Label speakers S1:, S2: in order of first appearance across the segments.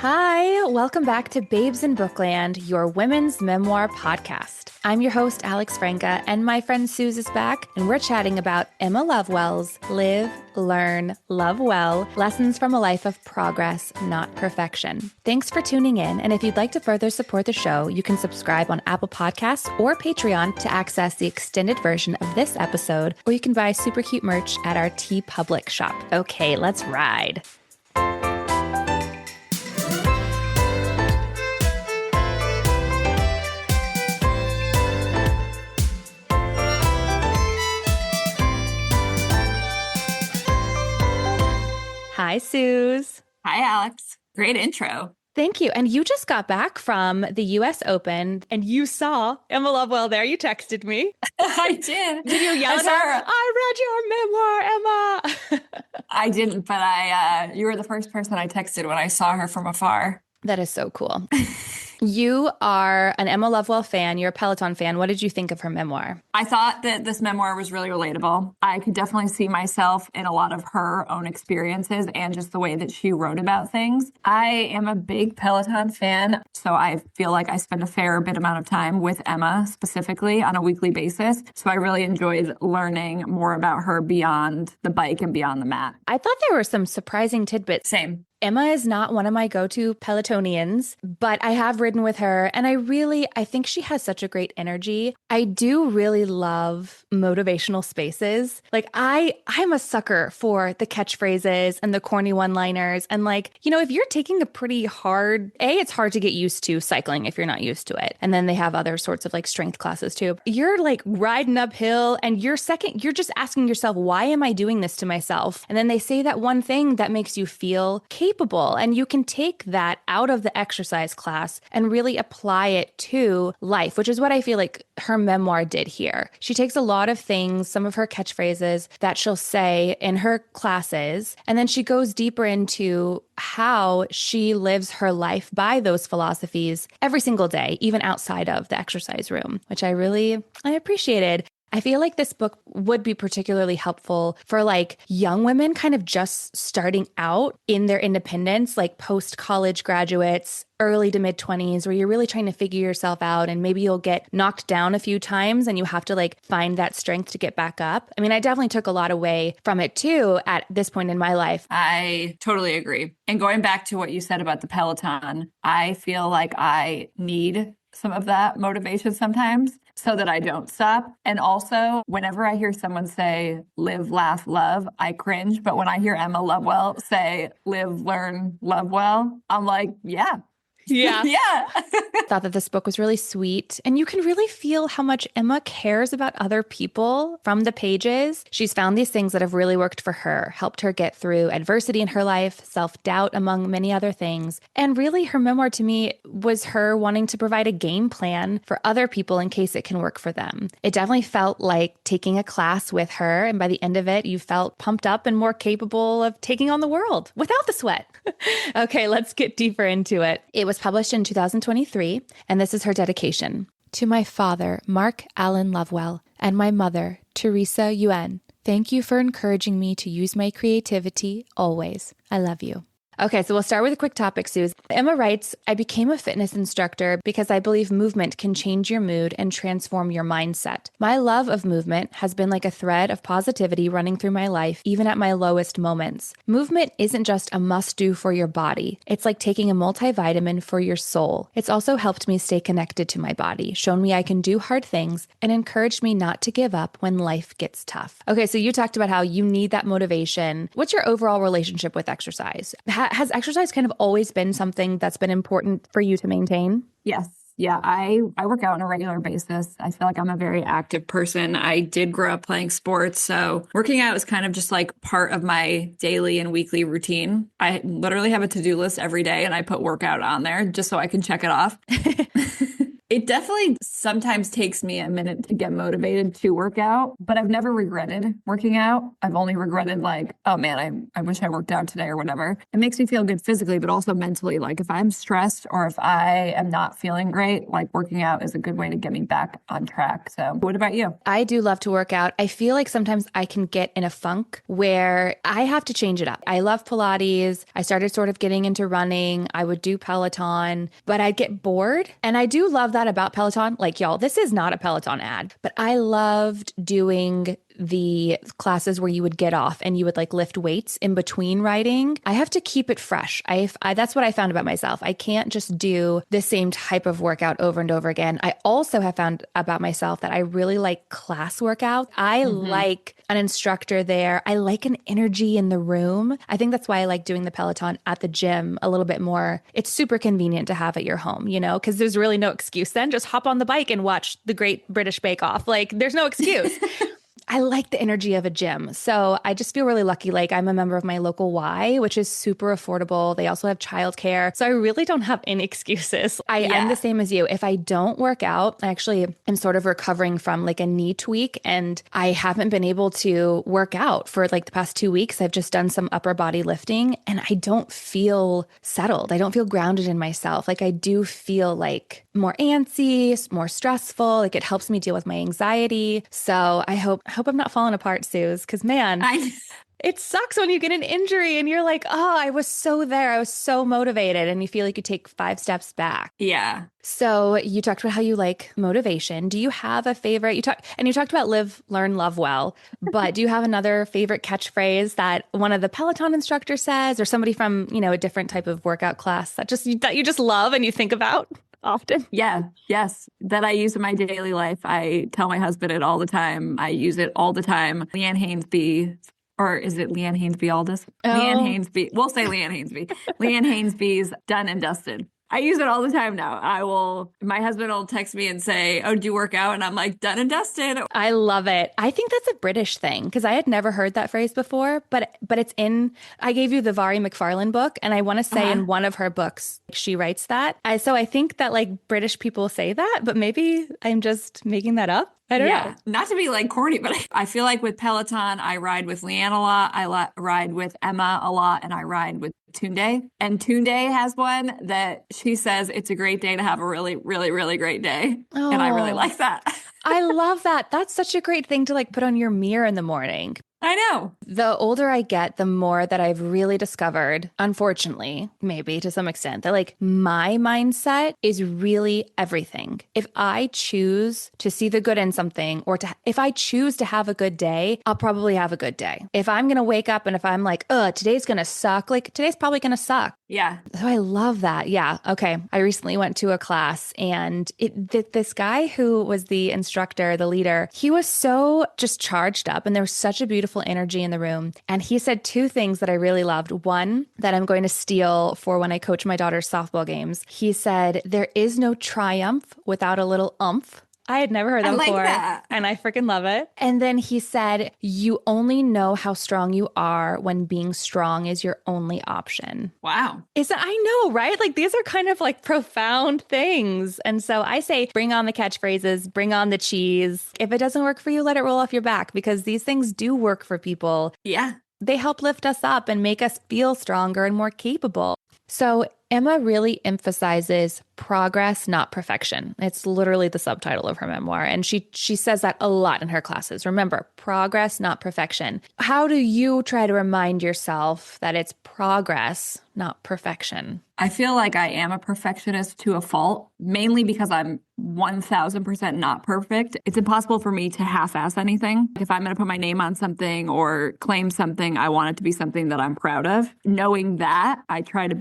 S1: Hi, welcome back to Babes in Bookland, your women's memoir podcast. I'm your host, Alex Franca, and my friend Suz is back, and we're chatting about Emma Lovewell's Live, Learn, Love Well, Lessons from a Life of Progress, Not Perfection. Thanks for tuning in, and if you'd like to further support the show, you can subscribe on Apple Podcasts or Patreon to access the extended version of this episode, or you can buy super cute merch at our TeePublic shop. Okay, let's ride. Hi, Suz.
S2: Hi, Alex. Great intro.
S1: Thank you. And you just got back from the US Open and you saw Emma Lovewell there. You texted me.
S2: I did.
S1: Did you yell at her? I read your memoir, Emma.
S2: I didn't, but you were the first person I texted when I saw her from afar.
S1: That is so cool. You are an Emma Lovewell fan. You're a Peloton fan. What did you think of her memoir?
S2: I thought that this memoir was really relatable. I could definitely see myself in a lot of her own experiences and just the way that she wrote about things. I am a big Peloton fan, so I feel like I spend a fair bit amount of time with Emma specifically on a weekly basis. So I really enjoyed learning more about her beyond the bike and beyond the mat.
S1: I thought there were some surprising tidbits.
S2: Same.
S1: Emma is not one of my go-to Pelotonians, but I have ridden with her and I think she has such a great energy. I do really love motivational spaces. Like I'm a sucker for the catchphrases and the corny one-liners. And if you're taking a pretty hard, it's hard to get used to cycling if you're not used to it. And then they have other sorts of strength classes too. You're riding uphill and you're just asking yourself, why am I doing this to myself? And then they say that one thing that makes you feel capable, and you can take that out of the exercise class and really apply it to life, which is what I feel like her memoir did here. She takes a lot of things, some of her catchphrases that she'll say in her classes, and then she goes deeper into how she lives her life by those philosophies every single day, even outside of the exercise room, which I appreciated. I feel like this book would be particularly helpful for young women kind of just starting out in their independence, like post-college graduates, early to mid 20s, where you're really trying to figure yourself out and maybe you'll get knocked down a few times and you have to find that strength to get back up. I mean, I definitely took a lot away from it too at this point in my life.
S2: I totally agree. And going back to what you said about the Peloton, I feel like I need some of that motivation sometimes so that I don't stop. And also, whenever I hear someone say, live, laugh, love, I cringe. But when I hear Emma Lovewell say, live, learn, love well, I'm like, yeah.
S1: Yeah.
S2: Yeah.
S1: Thought that this book was really sweet. And you can really feel how much Emma cares about other people from the pages. She's found these things that have really worked for her, helped her get through adversity in her life, self-doubt, among many other things. And really, her memoir to me was her wanting to provide a game plan for other people in case it can work for them. It definitely felt like taking a class with her. And by the end of it, you felt pumped up and more capable of taking on the world without the sweat. Okay, let's get deeper into it. It was published in 2023, and this is her dedication. To my father, Mark Allen Lovewell, and my mother, Teresa Yuen. Thank you for encouraging me to use my creativity always. I love you. Okay, so we'll start with a quick topic, Suz. Emma writes, I became a fitness instructor because I believe movement can change your mood and transform your mindset. My love of movement has been like a thread of positivity running through my life, even at my lowest moments. Movement isn't just a must-do for your body. It's like taking a multivitamin for your soul. It's also helped me stay connected to my body, shown me I can do hard things, and encouraged me not to give up when life gets tough. Okay, so you talked about how you need that motivation. What's your overall relationship with exercise? Has exercise kind of always been something that's been important for you to maintain?
S2: Yes. Yeah, I work out on a regular basis. I feel like I'm a very active person. I did grow up playing sports, so working out is kind of just part of my daily and weekly routine. I literally have a to-do list every day and I put workout on there just so I can check it off. It definitely sometimes takes me a minute to get motivated to work out, but I've never regretted working out. I've only regretted like, oh man, I wish I worked out today or whatever. It makes me feel good physically, but also mentally. Like if I'm stressed or if I am not feeling great, like working out is a good way to get me back on track. So what about you?
S1: I do love to work out. I feel like sometimes I can get in a funk where I have to change it up. I love Pilates. I started sort of getting into running. I would do Peloton, but I'd get bored. And I do love that about Peloton. Like, y'all, this is not a Peloton ad, but I loved doing the classes where you would get off and you would like lift weights in between riding. I have to keep it fresh. That's what I found about myself. I can't just do the same type of workout over and over again. I also have found about myself that I really like class workouts. I like an instructor there. I like an energy in the room. I think that's why I like doing the Peloton at the gym a little bit more. It's super convenient to have at your home, you know, because there's really no excuse then. Just hop on the bike and watch the Great British Bake Off. Like there's no excuse. I like the energy of a gym. So I just feel really lucky. Like I'm a member of my local Y, which is super affordable. They also have childcare. So I really don't have any excuses. I'm the same as you. If I don't work out, I actually am sort of recovering from like a knee tweak and I haven't been able to work out for like the past 2 weeks. I've just done some upper body lifting and I don't feel settled. I don't feel grounded in myself. Like I do feel like more antsy, more stressful. Like it helps me deal with my anxiety. So I hope I'm not falling apart, Suz, because man, it sucks when you get an injury and you're like, oh, I was so there. I was so motivated. And you feel like you take 5 steps back.
S2: Yeah.
S1: So you talked about how you like motivation. Do you have a favorite? You talked about live, learn, love well, but do you have another favorite catchphrase that one of the Peloton instructors says or somebody from, you know, a different type of workout class that you just love and you think about often?
S2: Yes. That I use in my daily life. I tell my husband it all the time. I use it all the time. Leanne Hainsby, or is it Leanne Hainsby Aldous?
S1: Oh.
S2: Leanne Hainsby. We'll say Leanne Hainsby. Leanne Hainsby's done and dusted. I use it all the time now. My husband will text me and say, oh, did you work out? And I'm like, done and dusted.
S1: I love it. I think that's a British thing because I had never heard that phrase before, but it's I gave you the Vari McFarlane book and I want to say in one of her books, she writes that. So I think that like British people say that, but maybe I'm just making that up. I don't know.
S2: Not to be like corny, but I feel like with Peloton, I ride with Leanne a lot. I ride with Emma a lot and I ride with Tunde. And Tunde has one that she says it's a great day to have a really, really, really great day. Oh, and I really like that.
S1: I love that. That's such a great thing to like put on your mirror in the morning.
S2: I know.
S1: The older I get, the more that I've really discovered, unfortunately, maybe to some extent, that like my mindset is really everything. If I choose to see the good in something if I choose to have a good day, I'll probably have a good day. If I'm going to wake up and if I'm like, today's going to suck, like today's probably going to suck.
S2: Yeah.
S1: So I love that. Yeah. Okay. I recently went to a class and this guy who was the instructor, the leader, he was so just charged up and there was such a beautiful energy in the room. And he said 2 things that I really loved. One, that I'm going to steal for when I coach my daughter's softball games. He said, there is no triumph without a little oomph. I had never heard that before. That. And I freaking love it. And then he said, you only know how strong you are when being strong is your only option.
S2: Wow.
S1: I know, right? Like these are kind of like profound things. And so I say, bring on the catchphrases, bring on the cheese. If it doesn't work for you, let it roll off your back because these things do work for people.
S2: Yeah.
S1: They help lift us up and make us feel stronger and more capable. So Emma really emphasizes progress, not perfection. It's literally the subtitle of her memoir. And she says that a lot in her classes. Remember, progress, not perfection. How do you try to remind yourself that it's progress, not perfection?
S2: I feel like I am a perfectionist to a fault, mainly because I'm 1000% not perfect. It's impossible for me to half-ass anything. If I'm going to put my name on something or claim something, I want it to be something that I'm proud of. Knowing that, I try to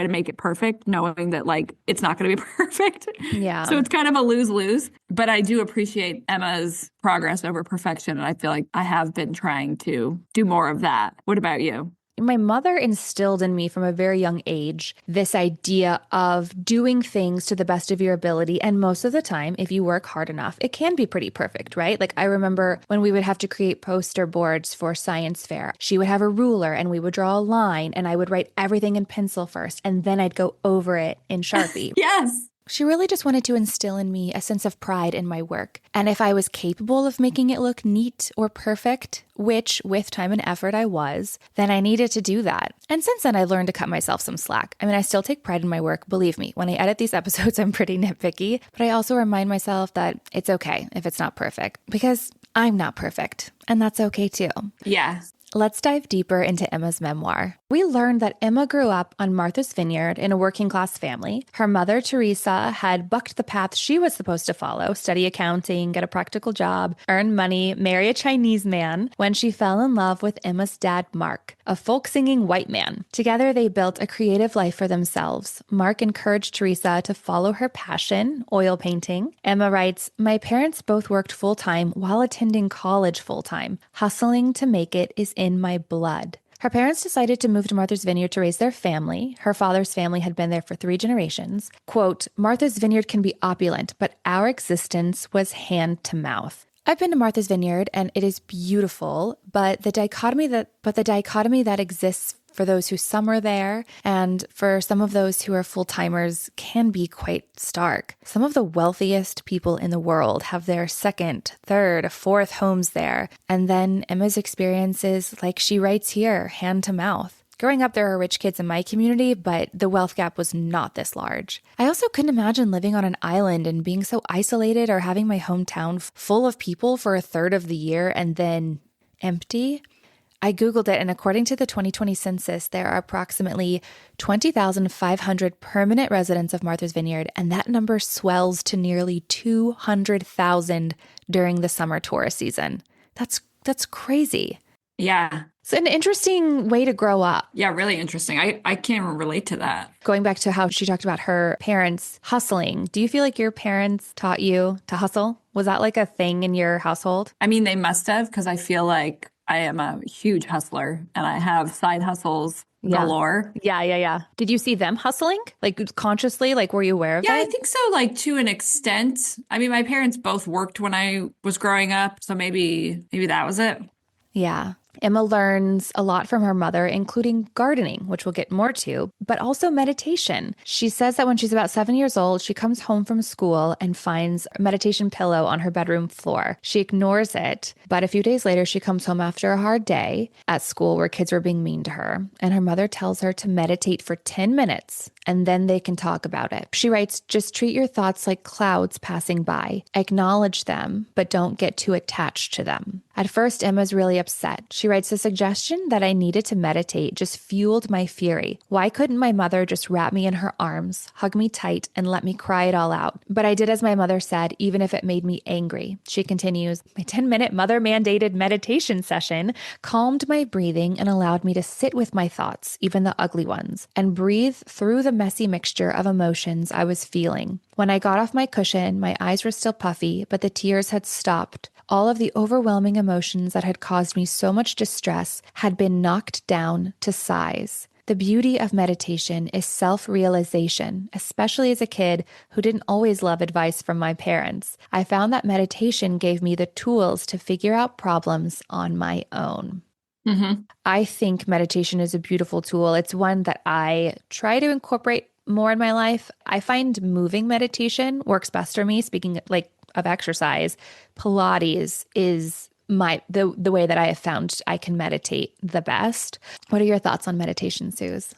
S2: make it perfect, knowing that like it's not going to be perfect.
S1: Yeah.
S2: So it's kind of a lose-lose. But I do appreciate Emma's progress over perfection. And I feel like I have been trying to do more of that. What about you?
S1: My mother instilled in me from a very young age this idea of doing things to the best of your ability. And most of the time, if you work hard enough, it can be pretty perfect, right? Like I remember when we would have to create poster boards for science fair, she would have a ruler and we would draw a line and I would write everything in pencil first and then I'd go over it in Sharpie.
S2: Yes.
S1: She really just wanted to instill in me a sense of pride in my work. And if I was capable of making it look neat or perfect, which with time and effort I was, then I needed to do that. And since then, I learned to cut myself some slack. I mean, I still take pride in my work. Believe me, when I edit these episodes, I'm pretty nitpicky, but I also remind myself that it's okay if it's not perfect because I'm not perfect. And that's okay too.
S2: Yeah.
S1: Let's dive deeper into Emma's memoir. We learned that Emma grew up on Martha's Vineyard in a working class family. Her mother, Teresa, had bucked the path she was supposed to follow, study accounting, get a practical job, earn money, marry a Chinese man, when she fell in love with Emma's dad, Mark, a folk-singing white man. Together, they built a creative life for themselves. Mark encouraged Teresa to follow her passion, oil painting. Emma writes, "My parents both worked full-time while attending college full-time. Hustling to make it is in my blood." Her parents decided to move to Martha's Vineyard to raise their family. Her father's family had been there for 3 generations. Quote, "Martha's Vineyard can be opulent, but our existence was hand to mouth." I've been to Martha's Vineyard and it is beautiful, but the dichotomy that exists for those who summer there and for some of those who are full-timers can be quite stark. Some of the wealthiest people in the world have their second, third, fourth homes there. And then Emma's experiences, like she writes here, hand to mouth. Growing up, there are rich kids in my community, but the wealth gap was not this large. I also couldn't imagine living on an island and being so isolated or having my hometown full of people for a third of the year and then empty. I Googled it, and according to the 2020 census, there are approximately 20,500 permanent residents of Martha's Vineyard, and that number swells to nearly 200,000 during the summer tourist season. That's crazy.
S2: Yeah.
S1: It's an interesting way to grow up.
S2: Yeah, really interesting. I can't relate to that.
S1: Going back to how she talked about her parents hustling, do you feel like your parents taught you to hustle? Was that like a thing in your household?
S2: I mean, they must have, because I feel like I am a huge hustler and I have side hustles galore.
S1: Yeah. Did you see them hustling? Like consciously? Like were you aware of
S2: Yeah,
S1: it?
S2: I think so, like to an extent. I mean, my parents both worked when I was growing up, so maybe that was it.
S1: Yeah. Emma learns a lot from her mother, including gardening, which we'll get more to, but also meditation. She says that when she's about 7 years old, she comes home from school and finds a meditation pillow on her bedroom floor. She ignores it, but a few days later, she comes home after a hard day at school where kids were being mean to her, and her mother tells her to meditate for 10 minutes, and then they can talk about it. She writes, "Just treat your thoughts like clouds passing by. Acknowledge them, but don't get too attached to them." At first, Emma's really upset. She writes, "The suggestion that I needed to meditate just fueled my fury. Why couldn't my mother just wrap me in her arms, hug me tight, and let me cry it all out? But I did as my mother said, even if it made me angry." She continues, "My 10-minute mother-mandated meditation session calmed my breathing and allowed me to sit with my thoughts, even the ugly ones, and breathe through the messy mixture of emotions I was feeling. When I got off my cushion, my eyes were still puffy, but the tears had stopped. All of the overwhelming emotions that had caused me so much distress had been knocked down to size. The beauty of meditation is self-realization, especially as a kid who didn't always love advice from my parents. I found that meditation gave me the tools to figure out problems on my own."
S2: Mm-hmm.
S1: I think meditation is a beautiful tool. It's one that I try to incorporate more in my life. I find moving meditation works best for me. Speaking like of exercise, Pilates is the way that I have found I can meditate the best. What are your thoughts on meditation, Suz?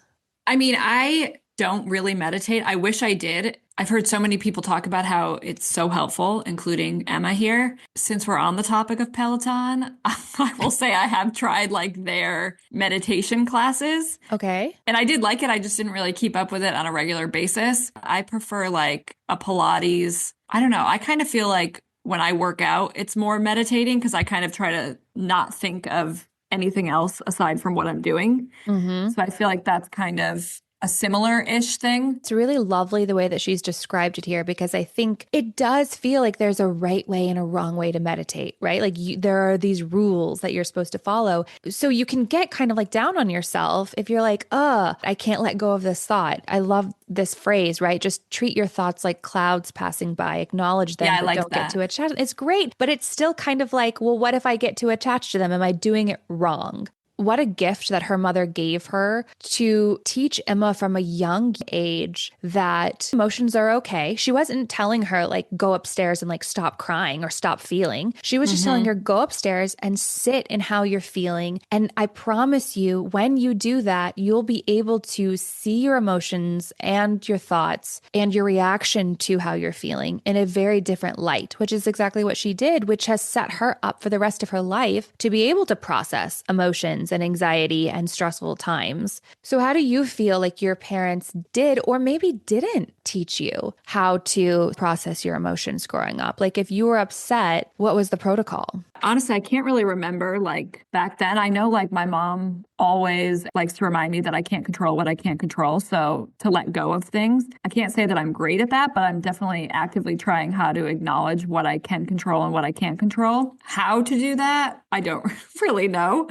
S2: I mean, I don't really meditate. I wish I did. I've heard so many people talk about how it's so helpful, including Emma here. Since we're on the topic of Peloton, I will say I have tried like their meditation classes.
S1: Okay.
S2: And I did like it. I just didn't really keep up with it on a regular basis. I prefer like a Pilates. I don't know. I kind of feel like when I work out, it's more meditating because I kind of try to not think of anything else aside from what I'm doing.
S1: Mm-hmm.
S2: So I feel like that's kind of a similar-ish thing.
S1: It's really lovely the way that she's described it here, because I think it does feel like there's a right way and a wrong way to meditate, right? Like there are these rules that you're supposed to follow. So you can get kind of like down on yourself if you're like, I can't let go of this thought. I love this phrase, right? Just treat your thoughts like clouds passing by, acknowledge them,
S2: Yeah, I
S1: but
S2: like
S1: don't
S2: that.
S1: get too attached. It's great, but it's still kind of like, well, what if I get too attached to them? Am I doing it wrong? what a gift that her mother gave her to teach Emma from a young age that emotions are okay. She wasn't telling her like go upstairs and like stop crying or stop feeling. She was just telling
S2: Mm-hmm.
S1: her go upstairs and sit in how you're feeling. And I promise you, when you do that, you'll be able to see your emotions and your thoughts and your reaction to how you're feeling in a very different light, which is exactly what she did, which has set her up for the rest of her life to be able to process emotions and anxiety and stressful times. So, how do you feel like your parents did or maybe didn't teach you how to process your emotions growing up? Like, if you were upset, what was the protocol?
S2: Honestly, I can't really remember like back then. I know like my mom always likes to remind me that I can't control what I can't control. So to let go of things. I can't say that I'm great at that, but I'm definitely actively trying how to acknowledge what I can control and what I can't control. How to do that, I don't really know.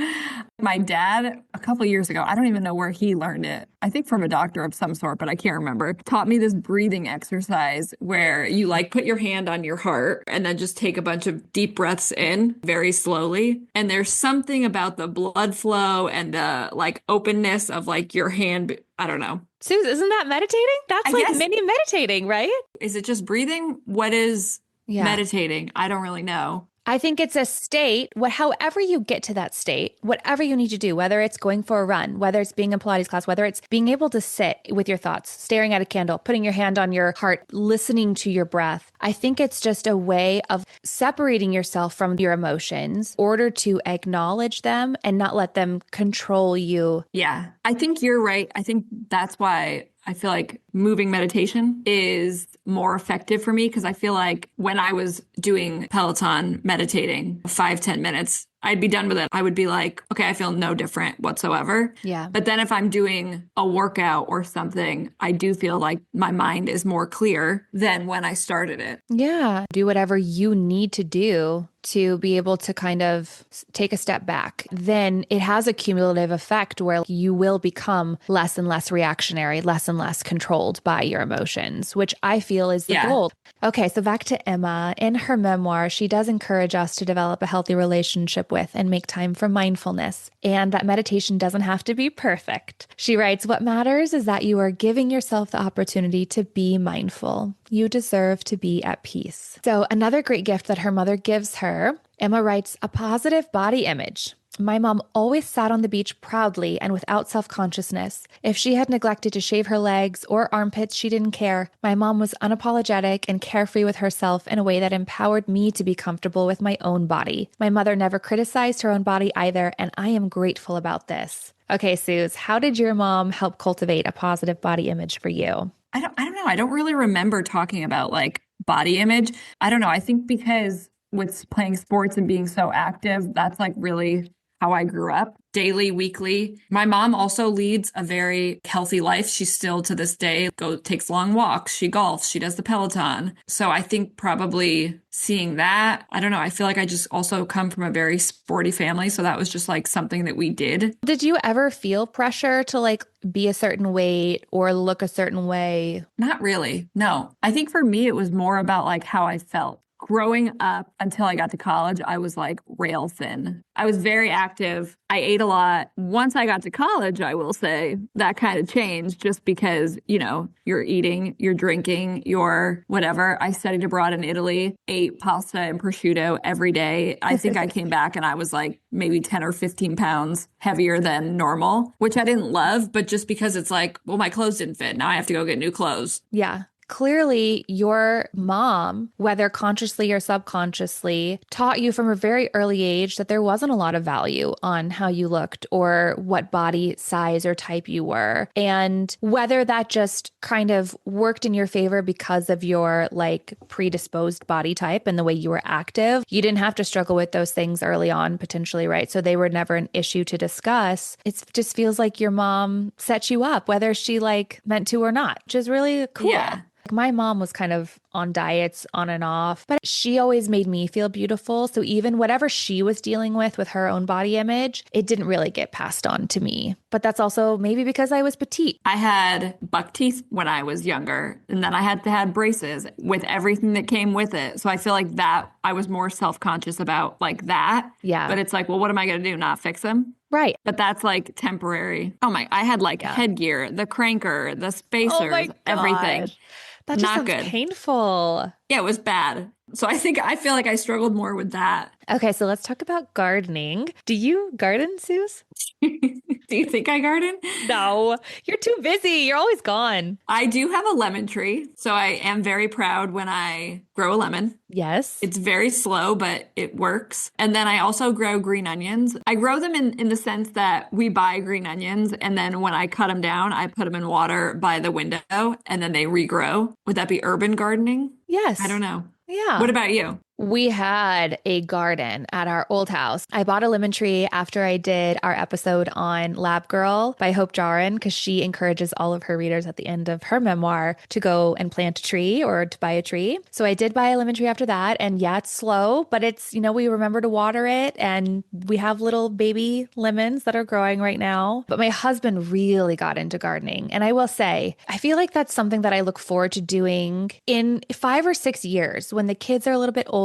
S2: My dad, a couple years ago, I don't even know where he learned it. I think from a doctor of some sort, but I can't remember. Taught me this breathing exercise where you like put your hand on your heart and then just take a bunch of deep breaths in very slowly. And there's something about the blood flow and the like openness of like your hand. I don't know.
S1: Suze, isn't that meditating? That's
S2: I
S1: like
S2: guess,
S1: mini meditating, right?
S2: is it just breathing? What is
S1: Yeah.
S2: meditating? I don't really know.
S1: I think it's a state, however you get to that state, whatever you need to do, whether it's going for a run, whether it's being in Pilates class, whether it's being able to sit with your thoughts, staring at a candle, putting your hand on your heart, listening to your breath. I think it's just a way of separating yourself from your emotions in order to acknowledge them and not let them control you.
S2: Yeah, I think you're right. I think that's why I feel like moving meditation is more effective for me because I feel like when I was doing Peloton meditating 5, 10 minutes, I'd be done with it. I would be like, okay, I feel no different whatsoever.
S1: Yeah.
S2: But then if I'm doing a workout or something, I do feel like my mind is more clear than when I started it.
S1: Yeah. Do whatever you need to do to be able to kind of take a step back. Then it has a cumulative effect where you will become less and less reactionary, less and less controlled by your emotions, which I feel is the
S2: Yeah.
S1: goal. Okay, so back to Emma. In her memoir, she does encourage us to develop a healthy relationship with and make time for mindfulness, and that meditation doesn't have to be perfect. She writes, "What matters is that you are giving yourself the opportunity to be mindful. You deserve to be at peace." So another great gift that her mother gives her, Emma writes, "A positive body image. My mom always sat on the beach proudly and without self-consciousness. If she had neglected to shave her legs or armpits, she didn't care. My mom was unapologetic and carefree with herself in a way that empowered me to be comfortable with my own body. My mother never criticized her own body either, and I am grateful about this." Okay, Suze, how did your mom help cultivate a positive body image for you?
S2: I don't know. I don't really remember talking about like body image. I don't know. I think because with playing sports and being so active, that's like really how I grew up daily, weekly. My mom also leads a very healthy life. She still to this day takes long walks. She golfs. She does the Peloton. So I think probably seeing that, I don't know. I feel like I just also come from a very sporty family. So that was just like something that we did.
S1: Did you ever feel pressure to like be a certain weight or look a certain way?
S2: Not really. No. I think for me, it was more about like how I felt. Growing up until I got to college, I was like rail thin. I was very active. I ate a lot. Once I got to college, I will say that kind of changed just because, you know, you're eating, you're drinking, you're whatever. I studied abroad in Italy, ate pasta and prosciutto every day. I think I came back and I was like maybe 10 or 15 pounds heavier than normal, which I didn't love, but just because it's like, well, my clothes didn't fit. Now I have to go get new clothes.
S1: Yeah. Clearly, your mom, whether consciously or subconsciously, taught you from a very early age that there wasn't a lot of value on how you looked or what body size or type you were. And whether that just kind of worked in your favor because of your like predisposed body type and the way you were active, you didn't have to struggle with those things early on, potentially, right? So they were never an issue to discuss. It just feels like your mom set you up, whether she like meant to or not, which is really cool.
S2: Yeah.
S1: My mom was kind of on diets on and off, but she always made me feel beautiful. So even whatever she was dealing with her own body image, it didn't really get passed on to me. but that's also maybe because I was petite.
S2: I had buck teeth when I was younger, and then I had to have braces with everything that came with it. So I feel like that I was more self-conscious about like that.
S1: Yeah.
S2: But it's like, well, what am I going to do? Not fix them?
S1: Right.
S2: But that's like temporary. Oh my, I had like headgear, the cranker, the
S1: Oh my
S2: spacers, everything.
S1: gosh. That just
S2: Not
S1: sounds
S2: good.
S1: painful.
S2: Yeah, it was bad. So I feel like I struggled more with that.
S1: Okay, so let's talk about gardening. Do you garden, Suz?
S2: Do you think I garden?
S1: No, you're too busy. You're always gone.
S2: I do have a lemon tree, so I am very proud when I grow a lemon.
S1: Yes.
S2: It's very slow, but it works. And then I also grow green onions. I grow them in the sense that we buy green onions, and then when I cut them down, I put them in water by the window, and then they regrow. Would that be urban gardening?
S1: Yes.
S2: I don't know.
S1: Yeah.
S2: What about you?
S1: We had a garden at our old house. I bought a lemon tree after I did our episode on Lab Girl by Hope Jahren, because she encourages all of her readers at the end of her memoir to go and plant a tree or to buy a tree. So I did buy a lemon tree after that. And yeah, it's slow, but it's, we remember to water it. And we have little baby lemons that are growing right now. But my husband really got into gardening. And I will say, I feel like that's something that I look forward to doing in 5 or 6 years when the kids are a little bit older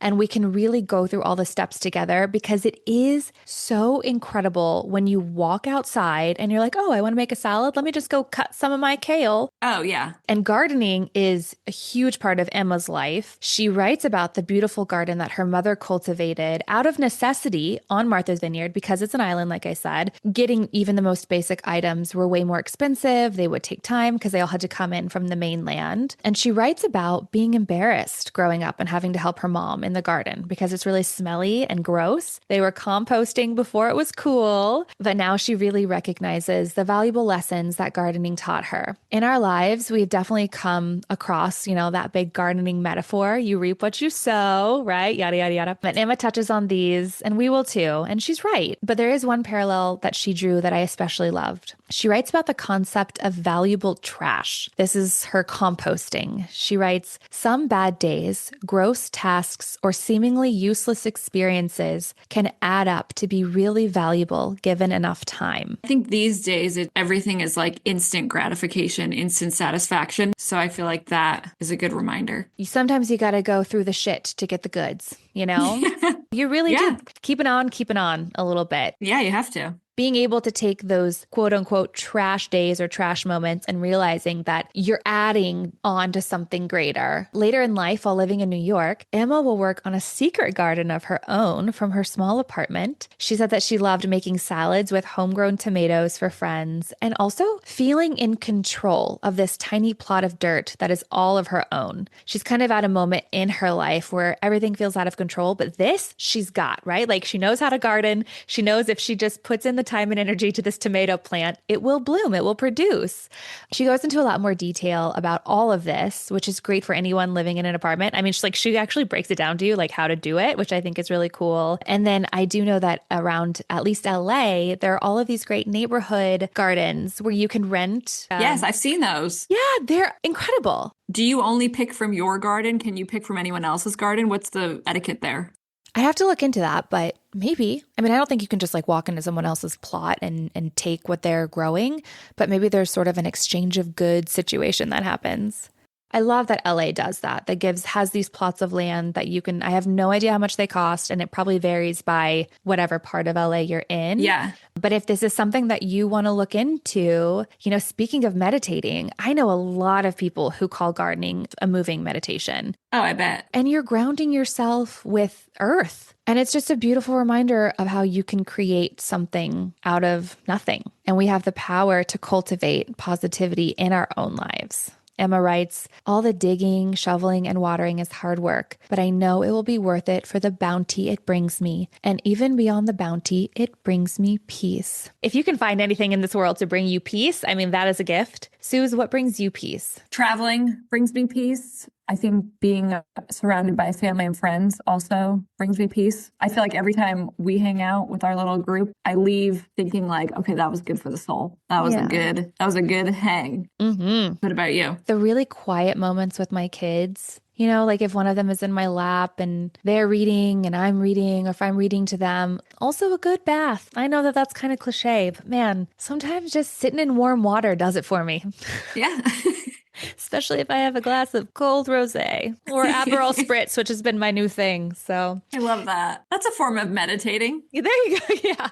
S1: and we can really go through all the steps together, because it is so incredible when you walk outside and you're like, oh, I want to make a salad. Let me just go cut some of my kale.
S2: Oh, yeah.
S1: And gardening is a huge part of Emma's life. She writes about the beautiful garden that her mother cultivated out of necessity on Martha's Vineyard, because it's an island, like I said. Getting even the most basic items were way more expensive. They would take time because they all had to come in from the mainland. And she writes about being embarrassed growing up and having to help her mom in the garden because it's really smelly and gross. They were composting before it was cool, but now she really recognizes the valuable lessons that gardening taught her. In our lives, we've definitely come across, that big gardening metaphor. You reap what you sow, right? Yada, yada, yada. But Emma touches on these, and we will too. And she's right. But there is one parallel that she drew that I especially loved. She writes about the concept of valuable trash. This is her composting. She writes, some bad days, gross tasks, or seemingly useless experiences can add up to be really valuable given enough time.
S2: I think these days, everything is like instant gratification, instant satisfaction. So I feel like that is a good reminder.
S1: Sometimes you got to go through the shit to get the goods, You really do. Keep it on a little bit.
S2: Yeah, you have to.
S1: Being able to take those quote unquote trash days or trash moments and realizing that you're adding on to something greater. Later in life, while living in New York, Emma will work on a secret garden of her own from her small apartment. She said that she loved making salads with homegrown tomatoes for friends and also feeling in control of this tiny plot of dirt that is all of her own. She's kind of at a moment in her life where everything feels out of control, but this she's got, right? Like she knows how to garden. She knows if she just puts in the time and energy to this tomato plant, it will bloom, it will produce. She goes into a lot more detail about all of this, which is great for anyone living in an apartment. I mean, she actually breaks it down to you, like how to do it, which I think is really cool. And then I do know that around at least LA, there are all of these great neighborhood gardens where you can rent.
S2: Yes, I've seen those.
S1: Yeah, they're incredible.
S2: Do you only pick from your garden? Can you pick from anyone else's garden? What's the etiquette there?
S1: I have to look into that, but maybe. I mean, I don't think you can just like walk into someone else's plot and take what they're growing, but maybe there's sort of an exchange of goods situation that happens. I love that LA does that has these plots of land that I have no idea how much they cost, and it probably varies by whatever part of LA you're in.
S2: Yeah.
S1: But if this is something that you want to look into, speaking of meditating, I know a lot of people who call gardening a moving meditation.
S2: Oh, I bet.
S1: And you're grounding yourself with earth. And it's just a beautiful reminder of how you can create something out of nothing. And we have the power to cultivate positivity in our own lives. Emma writes, all the digging, shoveling, and watering is hard work, but I know it will be worth it for the bounty it brings me. And even beyond the bounty, it brings me peace. If you can find anything in this world to bring you peace, I mean, that is a gift. Suz, what brings you peace?
S2: Traveling brings me peace. I think being surrounded by family and friends also brings me peace. I feel like every time we hang out with our little group, I leave thinking like, okay, that was good for the soul. That was a good hang.
S1: Mm-hmm.
S2: What about you?
S1: The really quiet moments with my kids, Like if one of them is in my lap and they're reading and I'm reading, or if I'm reading to them. Also a good bath. I know that that's kind of cliche, but man, sometimes just sitting in warm water does it for me.
S2: Yeah.
S1: Especially if I have a glass of cold rosé or Aperol Spritz, which has been my new thing. So
S2: I love that. That's a form of meditating.
S1: yeah, there you go. Yeah.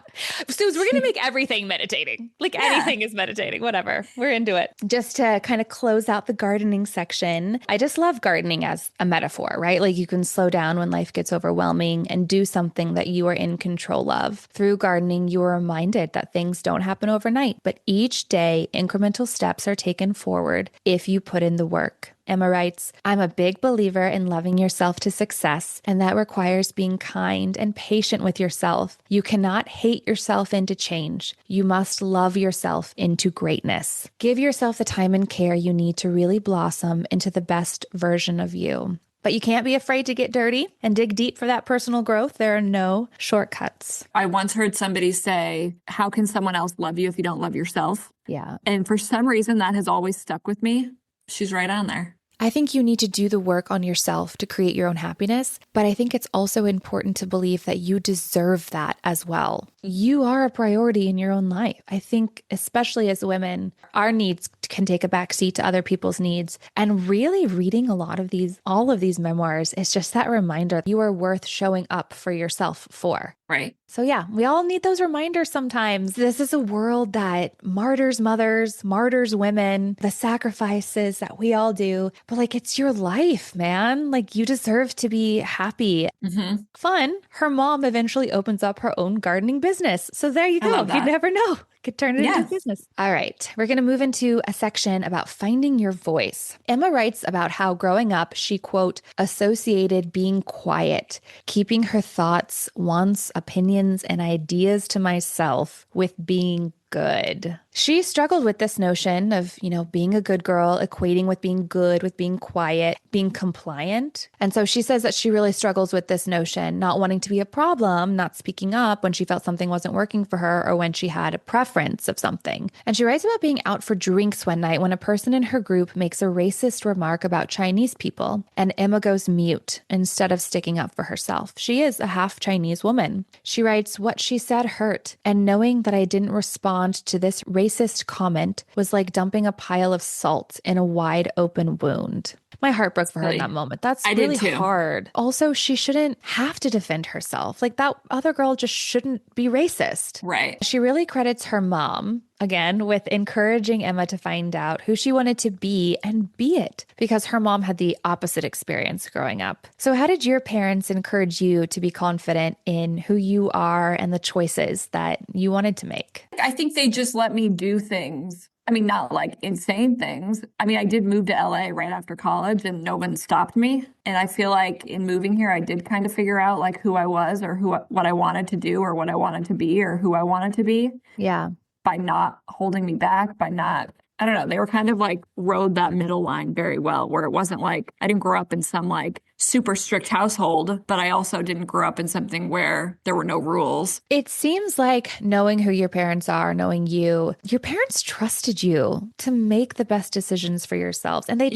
S1: Suze, we're going to make everything meditating. Like
S2: Yeah.
S1: anything is meditating, whatever. We're into it. Just to kind of close out the gardening section, I just love gardening as a metaphor, right? Like you can slow down when life gets overwhelming and do something that you are in control of. Through gardening, you are reminded that things don't happen overnight, but each day, incremental steps are taken forward if you put in the work. Emma writes, I'm a big believer in loving yourself to success, and that requires being kind and patient with yourself. You cannot hate yourself into change. You must love yourself into greatness. Give yourself the time and care you need to really blossom into the best version of you. But you can't be afraid to get dirty and dig deep for that personal growth. There are no shortcuts.
S2: I once heard somebody say, how can someone else love you if you don't love yourself?
S1: Yeah.
S2: And for some reason, that has always stuck with me. She's right on there.
S1: I think you need to do the work on yourself to create your own happiness, but I think it's also important to believe that you deserve that as well. You are a priority in your own life. I think, especially as women, our needs can take a backseat to other people's needs. And really reading all of these memoirs is just that reminder you are worth showing up for yourself for.
S2: Right.
S1: So yeah, we all need those reminders sometimes. This is a world that martyrs mothers, martyrs women, the sacrifices that we all do. But like, it's your life, man. Like you deserve to be happy.
S2: Mm-hmm.
S1: Fun. Her mom eventually opens up her own gardening business. So there you
S2: I
S1: go.
S2: love
S1: You
S2: that.
S1: never know. Could turn it into
S2: Yes.
S1: a business. All right. We're going to move into a section about finding your voice. Emma writes about how growing up, she, quote, associated being quiet, keeping her thoughts, wants, opinions, and ideas to myself with being good. She struggled with this notion of, being a good girl, equating with being good, with being quiet, being compliant. And so she says that she really struggles with this notion, not wanting to be a problem, not speaking up when she felt something wasn't working for her or when she had a preference of something. And she writes about being out for drinks one night when a person in her group makes a racist remark about Chinese people, and Emma goes mute instead of sticking up for herself. She is a half Chinese woman. She writes, what she said hurt, and knowing that I didn't respond to this racist comment was like dumping a pile of salt in a wide open wound. My heart broke for her in that moment. That's really hard. Also, she shouldn't have to defend herself. Like that other girl just shouldn't be racist.
S2: Right.
S1: She really credits her mom, again, with encouraging Emma to find out who she wanted to be and be it, because her mom had the opposite experience growing up. So how did your parents encourage you to be confident in who you are and the choices that you wanted to make?
S2: I think they just let me do things. I mean, not like insane things. I mean, I did move to LA right after college and no one stopped me. And I feel like in moving here, I did kind of figure out like who I was or what I wanted to do or what I wanted to be or who I wanted to be.
S1: Yeah.
S2: By not holding me back, by not, I don't know, they were kind of like rode that middle line very well, where it wasn't like, I didn't grow up in some like super strict household, but I also didn't grow up in something where there were no rules.
S1: It seems like knowing who your parents are, knowing your parents trusted you to make the best decisions for yourselves. And they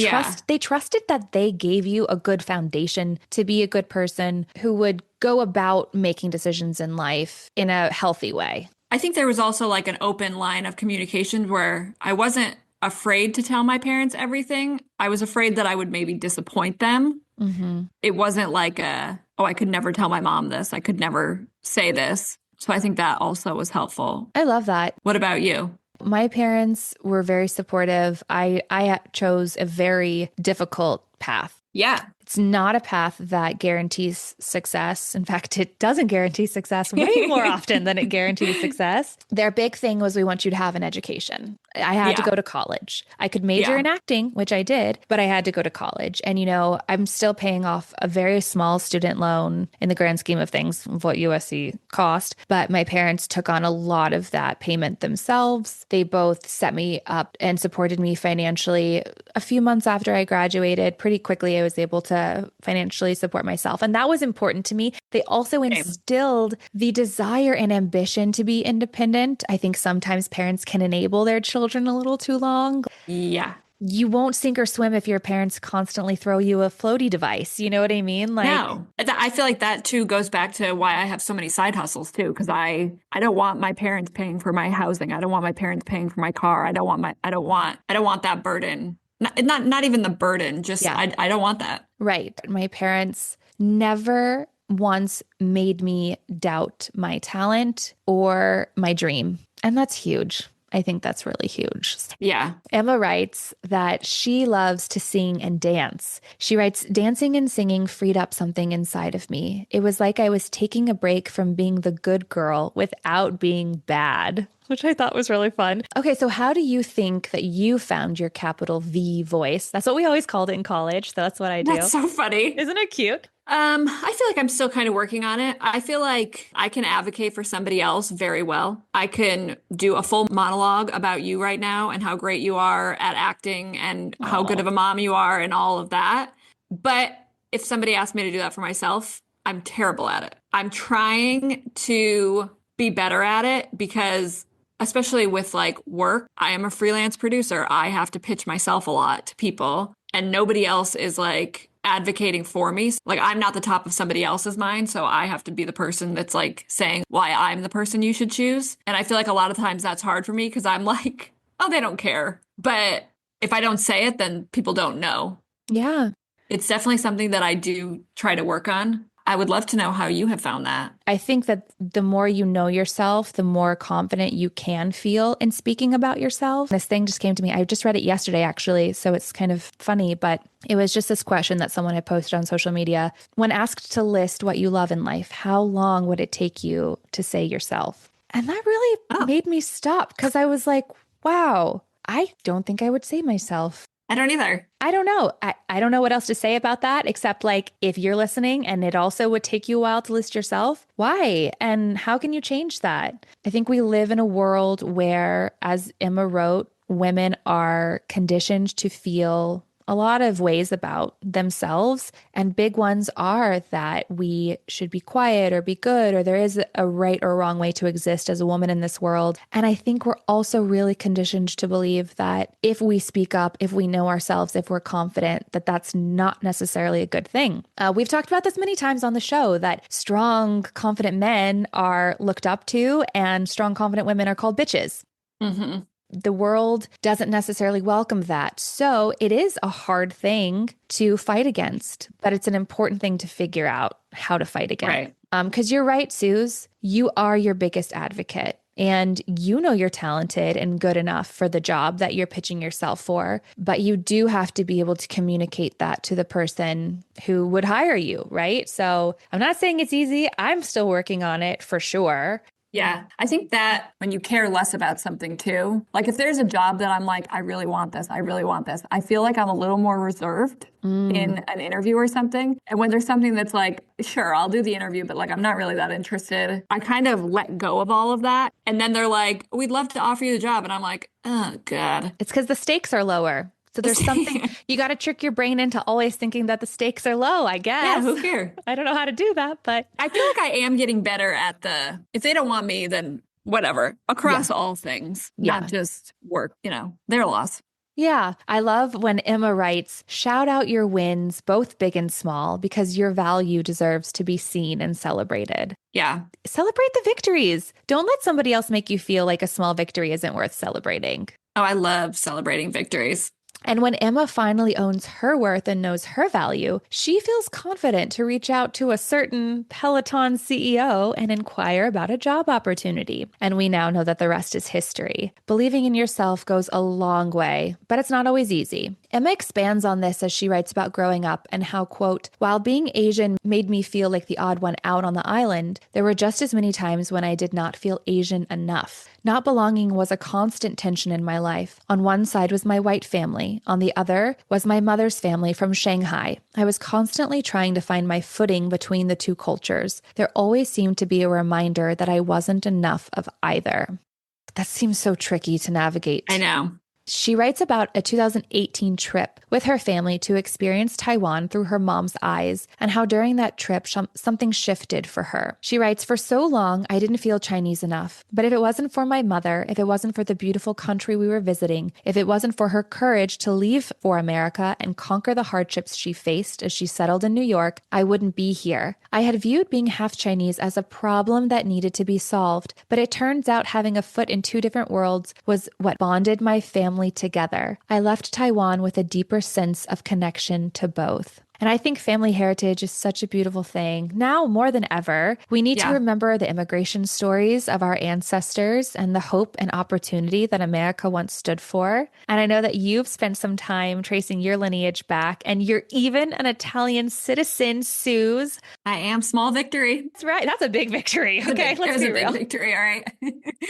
S1: trusted that they gave you a good foundation to be a good person who would go about making decisions in life in a healthy way.
S2: I think there was also like an open line of communication where I wasn't afraid to tell my parents everything. I was afraid that I would maybe disappoint them. Mm-hmm. It wasn't like I could never tell my mom this. I could never say this. So I think that also was helpful.
S1: I love that.
S2: What about you?
S1: My parents were very supportive. I chose a very difficult path.
S2: Yeah.
S1: It's not a path that guarantees success. In fact, it doesn't guarantee success way more often than it guarantees success. Their big thing was, we want you to have an education. I had to go to college. I could major in acting, which I did, but I had to go to college. And, I'm still paying off a very small student loan in the grand scheme of things of what USC cost. But my parents took on a lot of that payment themselves. They both set me up and supported me financially. A few months after I graduated, pretty quickly, I was able to financially support myself. And that was important to me. They also instilled the desire and ambition to be independent. I think sometimes parents can enable their children a little too long.
S2: Yeah.
S1: you won't sink or swim if your parents constantly throw you a floaty device. You know what I mean? Like,
S2: No, I feel like that too goes back to why I have so many side hustles too, because I don't want my parents paying for my housing. I don't want my parents paying for my car. I don't want that burden. Not even the burden. Just
S1: yeah,
S2: I don't want that.
S1: right. My parents never once made me doubt my talent or my dream. And that's huge. I think that's really huge.
S2: Yeah.
S1: Emma writes that she loves to sing and dance. She writes, dancing and singing freed up something inside of me. It was like I was taking a break from being the good girl without being bad, which I thought was really fun. Okay, so how do you think that you found your capital V voice? That's what we always called it in college. So that's what I do.
S2: That's so funny.
S1: Isn't it cute?
S2: I feel like I'm still kind of working on it. I feel like I can advocate for somebody else very well. I can do a full monologue about you right now and how great you are at acting and how good of a mom you are and all of that. But if somebody asked me to do that for myself, I'm terrible at it. I'm trying to be better at it because especially with like work, I am a freelance producer. I have to pitch myself a lot to people and nobody else is like advocating for me. Like I'm not the top of somebody else's mind, so I have to be the person that's like saying why I'm the person you should choose. And I feel like a lot of times that's hard for me because I'm like, oh, they don't care. But if I don't say it, then people don't know.
S1: Yeah.
S2: It's definitely something that I do try to work on. I would love to know how you have found that.
S1: I think that the more you know yourself, the more confident you can feel in speaking about yourself. This thing just came to me. I just read it yesterday, actually. So it's kind of funny, but it was just this question that someone had posted on social media. When asked to list what you love in life, how long would it take you to say yourself? And that really made me stop because I was like, wow, I don't think I would say myself.
S2: I don't either.
S1: I don't know. I don't know what else to say about that, except like if you're listening and it also would take you a while to list yourself, why? And how can you change that? I think we live in a world where, as Emma wrote, women are conditioned to feel a lot of ways about themselves. And big ones are that we should be quiet or be good, or there is a right or wrong way to exist as a woman in this world. And I think we're also really conditioned to believe that if we speak up, if we know ourselves, if we're confident, that that's not necessarily a good thing. We've talked about this many times on the show that strong, confident men are looked up to and strong, confident women are called bitches.
S2: Mm-hmm.
S1: The world doesn't necessarily welcome that. So it is a hard thing to fight against, but it's an important thing to figure out how to fight against.
S2: Right.
S1: Because you're right, Suz, you are your biggest advocate. And you know you're talented and good enough for the job that you're pitching yourself for, but you do have to be able to communicate that to the person who would hire you, right? So I'm not saying it's easy. I'm still working on it for sure.
S2: Yeah, I think that when you care less about something too, like if there's a job that I'm like, I really want this, I really want this, I feel like I'm a little more reserved in an interview or something. And when there's something that's like, sure, I'll do the interview, but like, I'm not really that interested, I kind of let go of all of that. And then they're like, we'd love to offer you the job. And I'm like, oh, God.
S1: It's because the stakes are lower. So there's something, you got to trick your brain into always thinking that the stakes are low, I guess.
S2: Yeah, who cares?
S1: I don't know how to do that, but
S2: I feel like I am getting better at if they don't want me, then whatever, across all things, not just work, their loss.
S1: Yeah, I love when Emma writes, shout out your wins, both big and small, because your value deserves to be seen and celebrated.
S2: Yeah.
S1: Celebrate the victories. Don't let somebody else make you feel like a small victory isn't worth celebrating.
S2: Oh, I love celebrating victories.
S1: And when Emma finally owns her worth and knows her value, she feels confident to reach out to a certain Peloton CEO and inquire about a job opportunity. And we now know that the rest is history. Believing in yourself goes a long way, but it's not always easy. Emma expands on this as she writes about growing up and how, quote, while being Asian made me feel like the odd one out on the island, there were just as many times when I did not feel Asian enough. Not belonging was a constant tension in my life. On one side was my white family. On the other was my mother's family from Shanghai. I was constantly trying to find my footing between the two cultures. There always seemed to be a reminder that I wasn't enough of either. That seems so tricky to navigate.
S2: I know.
S1: She writes about a 2018 trip with her family to experience Taiwan through her mom's eyes and how during that trip something shifted for her. She writes, "For so long, I didn't feel Chinese enough. But if it wasn't for my mother, if it wasn't for the beautiful country we were visiting, if it wasn't for her courage to leave for America and conquer the hardships she faced as she settled in New York, I wouldn't be here. I had viewed being half Chinese as a problem that needed to be solved, but it turns out having a foot in two different worlds was what bonded my family together. I left Taiwan with a deeper sense of connection to both." And I think family heritage is such a beautiful thing. Now more than ever, we need to remember the immigration stories of our ancestors and the hope and opportunity that America once stood for. And I know that you've spent some time tracing your lineage back, and you're even an Italian citizen, Suz.
S2: I am. Small victory.
S1: That's right. That's a big victory. Okay, let's be real.
S2: Big victory. All right.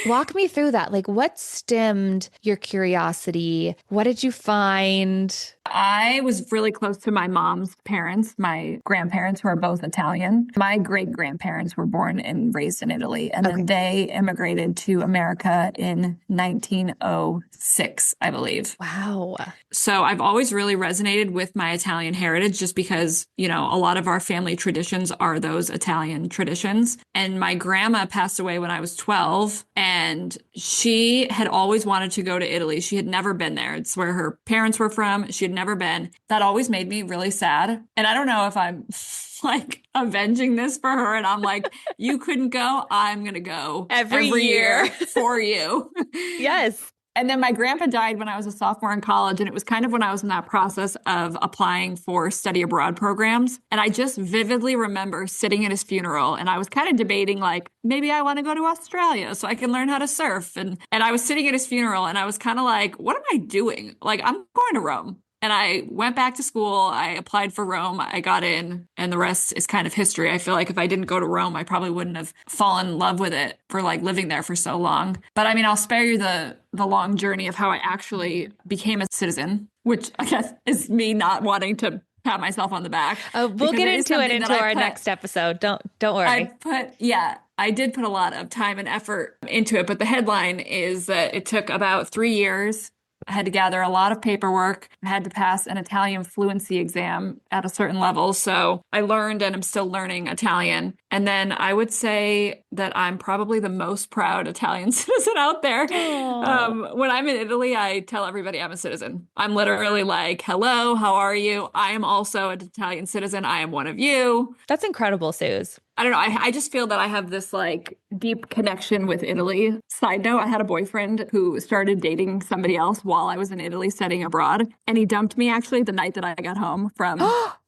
S1: Walk me through that. Like, what stemmed your curiosity? What did you find?
S2: I was really close to my mom's parents, my grandparents, who are both Italian. My great-grandparents were born and raised in Italy, and then they immigrated to America in 1906, I believe.
S1: Wow.
S2: So I've always really resonated with my Italian heritage just because, you know, a lot of our family traditions are those Italian traditions. And my grandma passed away when I was 12, and she had always wanted to go to Italy. She had never been there. It's where her parents were from. She had never been. That always made me really sad. And I don't know if I'm like avenging this for her. And I'm like, you couldn't go. I'm going to go
S1: every year
S2: for you.
S1: Yes.
S2: And then my grandpa died when I was a sophomore in college. And it was kind of when I was in that process of applying for study abroad programs. And I just vividly remember sitting at his funeral, and I was kind of debating, like, maybe I want to go to Australia so I can learn how to surf. And I was sitting at his funeral, and I was kind of like, what am I doing? Like, I'm going to Rome. And I went back to school. I applied for Rome. I got in, and the rest is kind of history. I feel like if I didn't go to Rome, I probably wouldn't have fallen in love with it for like living there for so long. But I mean, I'll spare you the long journey of how I actually became a citizen, which I guess is me not wanting to pat myself on the back.
S1: We'll get into it into our next episode. Don't worry.
S2: I did put a lot of time and effort into it, but the headline is that it took about 3 years. I had to gather a lot of paperwork. I had to pass an Italian fluency exam at a certain level. So I learned, and I'm still learning Italian. And then I would say that I'm probably the most proud Italian citizen out there. When I'm in Italy, I tell everybody I'm a citizen. I'm literally like, hello, how are you? I am also an Italian citizen. I am one of you.
S1: That's incredible, Suz.
S2: I don't know. I just feel that I have this like deep connection with Italy. Side note, I had a boyfriend who started dating somebody else while I was in Italy studying abroad. And he dumped me actually the night that I got home from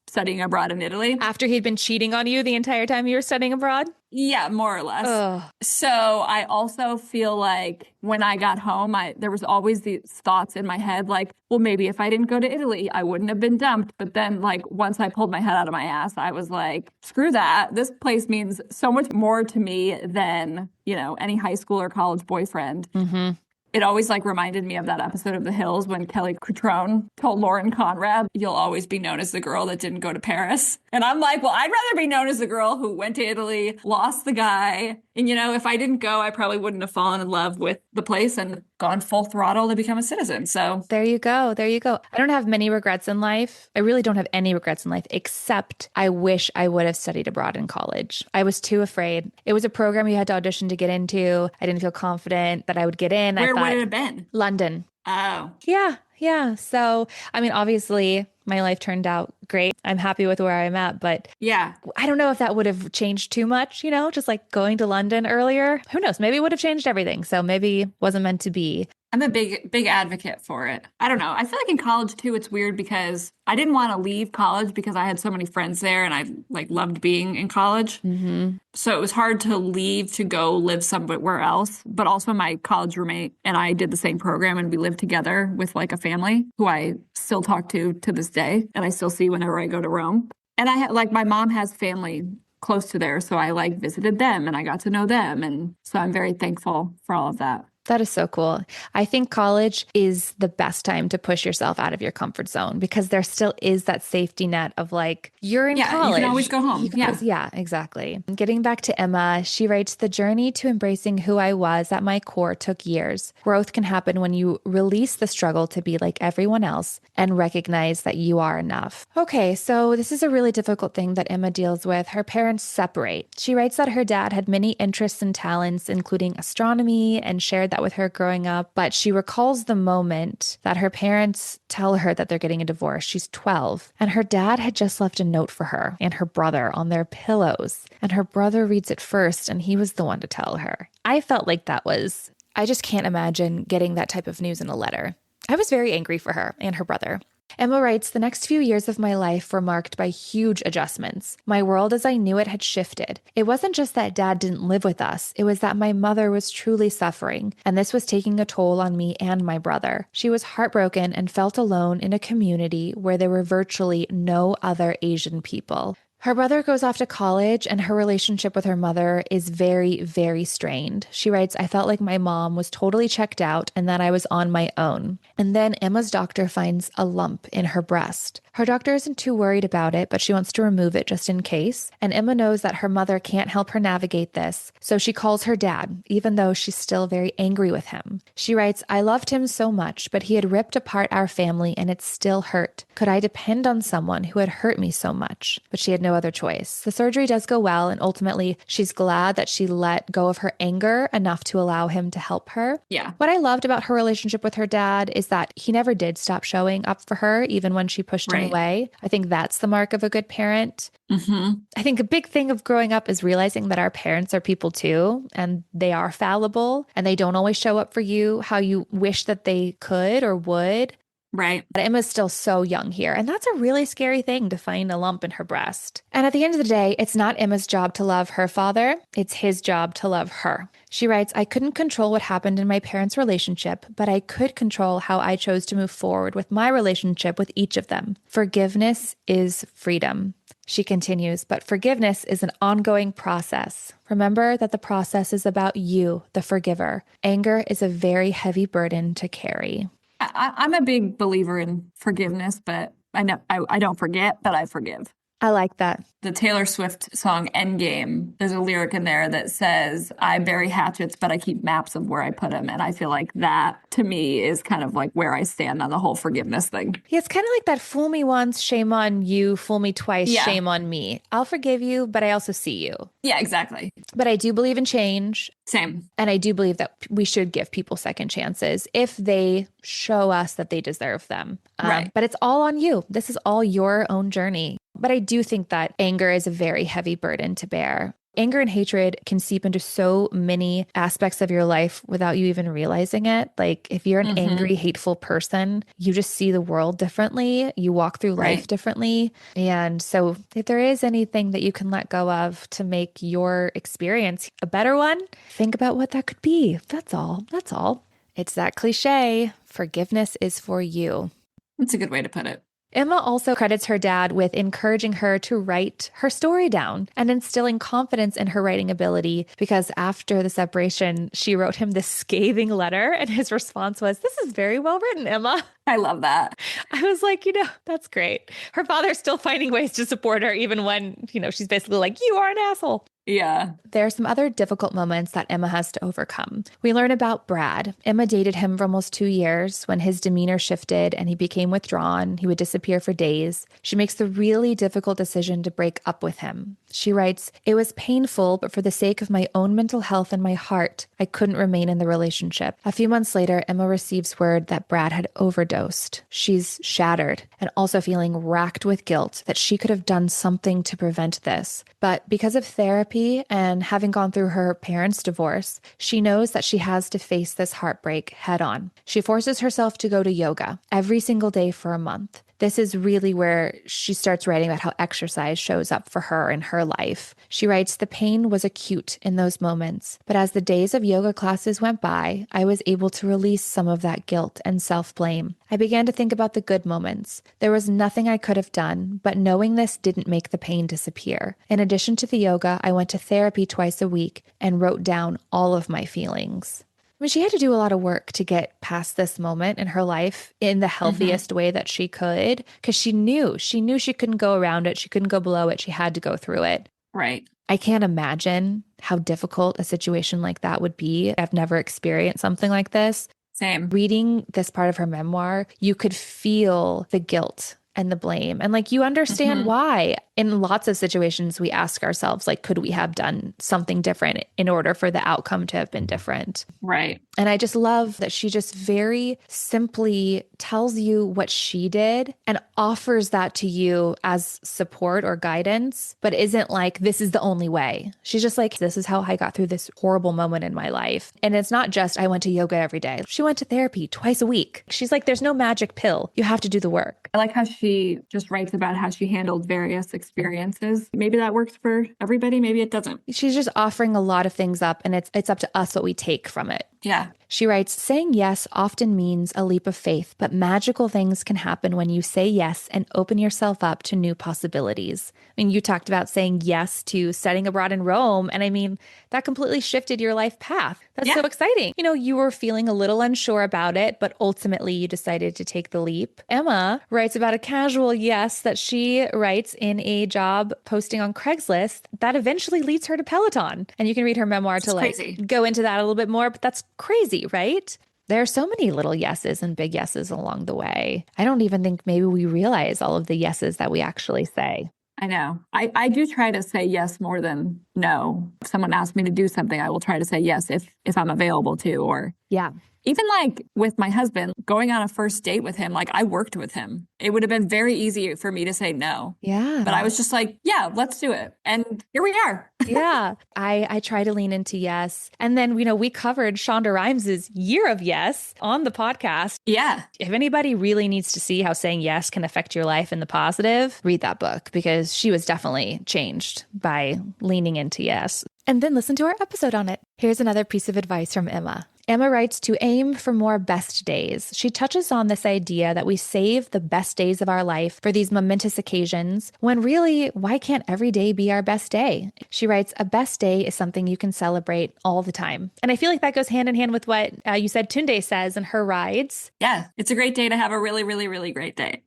S2: studying abroad in Italy.
S1: After he'd been cheating on you the entire time you were studying abroad?
S2: Yeah, more or less. So I also feel like when I got home, there was always these thoughts in my head like, well, maybe if I didn't go to Italy, I wouldn't have been dumped. But then like once I pulled my head out of my ass, I was like, screw that. This place means so much more to me than, you know, any high school or college boyfriend. Mm-hmm. It always like reminded me of that episode of The Hills when Kelly Cutrone told Lauren Conrad, you'll always be known as the girl that didn't go to Paris. And I'm like, well, I'd rather be known as the girl who went to Italy, lost the guy. And, you know, if I didn't go, I probably wouldn't have fallen in love with the place and gone full throttle to become a citizen. So
S1: there you go. There you go. I don't have many regrets in life. I really don't have any regrets in life, except I wish I would have studied abroad in college. I was too afraid. It was a program you had to audition to get into. I didn't feel confident that I would get in.
S2: Where would it have been?
S1: London.
S2: Oh.
S1: Yeah. So, I mean, obviously, my life turned out great. I'm happy with where I'm at, but
S2: yeah,
S1: I don't know if that would have changed too much, you know, just like going to London earlier. Who knows? Maybe it would have changed everything. So maybe it wasn't meant to be.
S2: I'm a big advocate for it. I don't know. I feel like in college too, it's weird because I didn't want to leave college because I had so many friends there and I like loved being in college. Mm-hmm. So it was hard to leave to go live somewhere else. But also my college roommate and I did the same program and we lived together with like a family who I still talk to this day. And I still see whenever I go to Rome. And I had like my mom has family close to there. So I like visited them and I got to know them. And so I'm very thankful for all of that.
S1: That is so cool. I think college is the best time to push yourself out of your comfort zone because there still is that safety net of like, you're in
S2: Yeah, you can always
S1: college.
S2: go
S1: You
S2: home.
S1: can always,
S2: Yeah.
S1: yeah, exactly. Getting back to Emma, she writes, the journey to embracing who I was at my core took years. Growth can happen when you release the struggle to be like everyone else and recognize that you are enough. Okay, so this is a really difficult thing that Emma deals with. Her parents separate. She writes that her dad had many interests and talents, including astronomy, and shared that with her growing up. But she recalls the moment that her parents tell her that they're getting a divorce. She's 12, and her dad had just left a note for her and her brother on their pillows. And her brother reads it first, and he was the one to tell her. I felt like that was, I just can't imagine getting that type of news in a letter. I was very angry for her and her brother. Emma writes, the next few years of my life were marked by huge adjustments. My world as I knew it had shifted. It wasn't just that dad didn't live with us. It was that my mother was truly suffering, and this was taking a toll on me and my brother. She was heartbroken and felt alone in a community where there were virtually no other Asian people. Her brother goes off to college, and her relationship with her mother is very, very strained. She writes, I felt like my mom was totally checked out and that I was on my own. And then Emma's doctor finds a lump in her breast. Her doctor isn't too worried about it, but she wants to remove it just in case. And Emma knows that her mother can't help her navigate this, so she calls her dad, even though she's still very angry with him. She writes, I loved him so much, but he had ripped apart our family and it still hurt. Could I depend on someone who had hurt me so much? But she had no other choice. The surgery does go well, and ultimately she's glad that she let go of her anger enough to allow him to help her.
S2: Yeah.
S1: What I loved about her relationship with her dad is that he never did stop showing up for her, even when she pushed him away. I think that's the mark of a good parent. I think a big thing of growing up is realizing that our parents are people too, and they are fallible, and they don't always show up for you how you wish that they could or would.
S2: Right.
S1: But Emma's still so young here, and that's a really scary thing to find a lump in her breast. And at the end of the day, it's not Emma's job to love her father, it's his job to love her. She writes, I couldn't control what happened in my parents' relationship, but I could control how I chose to move forward with my relationship with each of them. Forgiveness is freedom. She continues, but forgiveness is an ongoing process. Remember that the process is about you, the forgiver. Anger is a very heavy burden to carry.
S2: I'm a big believer in forgiveness, but I don't forget, but I forgive.
S1: I like that.
S2: The Taylor Swift song Endgame, there's a lyric in there that says, I bury hatchets, but I keep maps of where I put them. And I feel like that, to me, is kind of like where I stand on the whole forgiveness thing.
S1: Yeah, it's kind of like that fool me once, shame on you, fool me twice, shame on me. I'll forgive you, but I also see you.
S2: Yeah, exactly.
S1: But I do believe in change.
S2: Same.
S1: And I do believe that we should give people second chances if they show us that they deserve them.
S2: Right.
S1: But it's all on you. This is all your own journey. But I do think that anger is a very heavy burden to bear. Anger and hatred can seep into so many aspects of your life without you even realizing it. Like if you're an angry, hateful person, you just see the world differently. You walk through life differently. And so if there is anything that you can let go of to make your experience a better one, think about what that could be. That's all. That's all. It's that cliche. Forgiveness is for you.
S2: That's a good way to put it.
S1: Emma also credits her dad with encouraging her to write her story down and instilling confidence in her writing ability because after the separation, she wrote him this scathing letter and his response was, this is very well written, Emma.
S2: I love that.
S1: I was like, that's great. Her father's still finding ways to support her even when, she's basically like, you are an asshole.
S2: Yeah.
S1: There are some other difficult moments that Emma has to overcome. We learn about Brad. Emma dated him for almost 2 years. When his demeanor shifted and he became withdrawn, he would disappear for days. She makes the really difficult decision to break up with him. She writes, it was painful, but for the sake of my own mental health and my heart, I couldn't remain in the relationship. A few months later, Emma receives word that Brad had overdosed. She's shattered and also feeling racked with guilt that she could have done something to prevent this. But because of therapy and having gone through her parents' divorce, she knows that she has to face this heartbreak head on. She forces herself to go to yoga every single day for a month. This is really where she starts writing about how exercise shows up for her in her life. She writes, the pain was acute in those moments, but as the days of yoga classes went by, I was able to release some of that guilt and self-blame. I began to think about the good moments. There was nothing I could have done, but knowing this didn't make the pain disappear. In addition to the yoga, I went to therapy twice a week and wrote down all of my feelings. I mean, she had to do a lot of work to get past this moment in her life in the
S2: Hmm.
S1: healthiest way that she could, because she knew she couldn't go around it. She couldn't go below it. She had to go through it.
S2: Right.
S1: I can't imagine how difficult a situation like that would be. I've never experienced something like this.
S2: Same.
S1: Reading this part of her memoir, you could feel the guilt and the blame. And like you understand
S2: Hmm.
S1: why. In lots of situations, we ask ourselves, like, could we have done something different in order for the outcome to have been different?
S2: Right.
S1: And I just love that she just very simply tells you what she did and offers that to you as support or guidance, but isn't like, this is the only way. She's just like, this is how I got through this horrible moment in my life. And it's not just, I went to yoga every day. She went to therapy twice a week. She's like, there's no magic pill. You have to do the work.
S2: I like how she just writes about how she handled various experiences. Maybe that works for everybody. Maybe it doesn't.
S1: She's just offering a lot of things up, and it's up to us what we take from it.
S2: Yeah.
S1: She writes, saying yes often means a leap of faith, but magical things can happen when you say yes and open yourself up to new possibilities. I mean, you talked about saying yes to studying abroad in Rome. And I mean, that completely shifted your life path. That's so
S2: Yeah.
S1: exciting. You know, you were feeling a little unsure about it, but ultimately you decided to take the leap. Emma writes about a casual yes that she writes in a job posting on Craigslist that eventually leads her to Peloton. And you can read her memoir to
S2: It's
S1: like
S2: crazy.
S1: go into that a little bit more, but that's crazy, right? There are so many little yeses and big yeses along the way. I don't even think maybe we realize all of the yeses that we actually say.
S2: I know. I do try to say yes more than no. If someone asks me to do something, I will try to say yes if I'm available to. Or
S1: Yeah.
S2: even like with my husband, going on a first date with him, like I worked with him. It would have been very easy for me to say no. But I
S1: Yeah.
S2: was just like, yeah, let's do it. And here we are.
S1: Yeah. I try to lean into yes. And then, you know, we covered Shonda Rhimes's year of yes on the podcast.
S2: Yeah.
S1: If anybody really needs to see how saying yes can affect your life in the positive, read that book because she was definitely changed by leaning into yes. And then listen to our episode on it. Here's another piece of advice from Emma. Emma writes to aim for more best days. She touches on this idea that we save the best days of our life for these momentous occasions, when really, why can't every day be our best day? She writes, a best day is something you can celebrate all the time. And I feel like that goes hand in hand with what you said Tunde says in her rides.
S2: Yeah. It's a great day to have a really, really, really great day.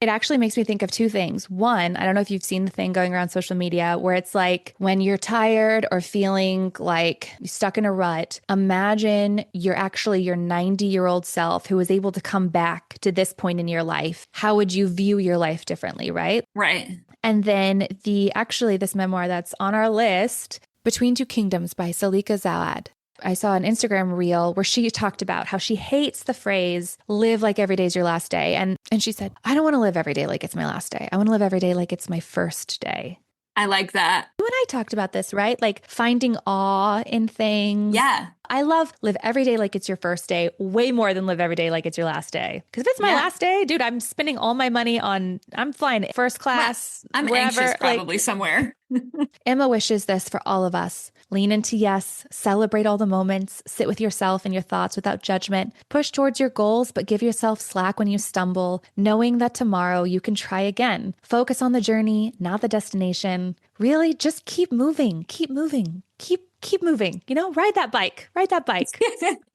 S1: It actually makes me think of two things. One, I don't know if you've seen the thing going around social media where it's like when you're tired or feeling like stuck in a rut, imagine you're actually your 90-year-old self who was able to come back to this point in your life. How would you view your life differently, right?
S2: Right.
S1: And then this memoir that's on our list, Between Two Kingdoms by Salika Zawad. I saw an Instagram reel where she talked about how she hates the phrase, live like every day's your last day. And she said, I don't want to live every day like it's my last day. I want to live every day like it's my first day.
S2: I like that.
S1: You and I talked about this, right? Like finding awe in things.
S2: Yeah.
S1: I love live every day like it's your first day way more than live every day like it's your last day. Because if it's my
S2: Yeah.
S1: last day, dude, I'm spending all my money I'm flying first class,
S2: I'm
S1: wherever.
S2: anxious probably somewhere.
S1: Emma wishes this for all of us. Lean into yes, celebrate all the moments, sit with yourself and your thoughts without judgment, push towards your goals, but give yourself slack when you stumble, knowing that tomorrow you can try again. Focus on the journey, not the destination. Really, just keep moving, keep moving, keep moving. You know, ride that bike, ride that bike.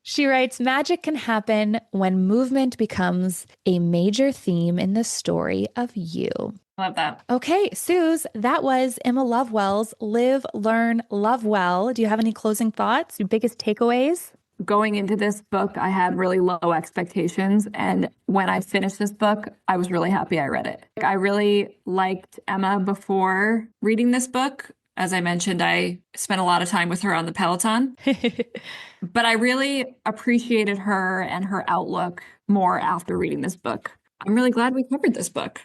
S1: She writes, magic can happen when movement becomes a major theme in the story of you.
S2: Love that.
S1: Okay, Suz, that was Emma Lovewell's Live, Learn, Love Well. Do you have any closing thoughts, your biggest takeaways?
S2: Going into this book, I had really low expectations. And when I finished this book, I was really happy I read it. I really liked Emma before reading this book. As I mentioned, I spent a lot of time with her on the Peloton. But I really appreciated her and her outlook more after reading this book. I'm really glad we covered this book.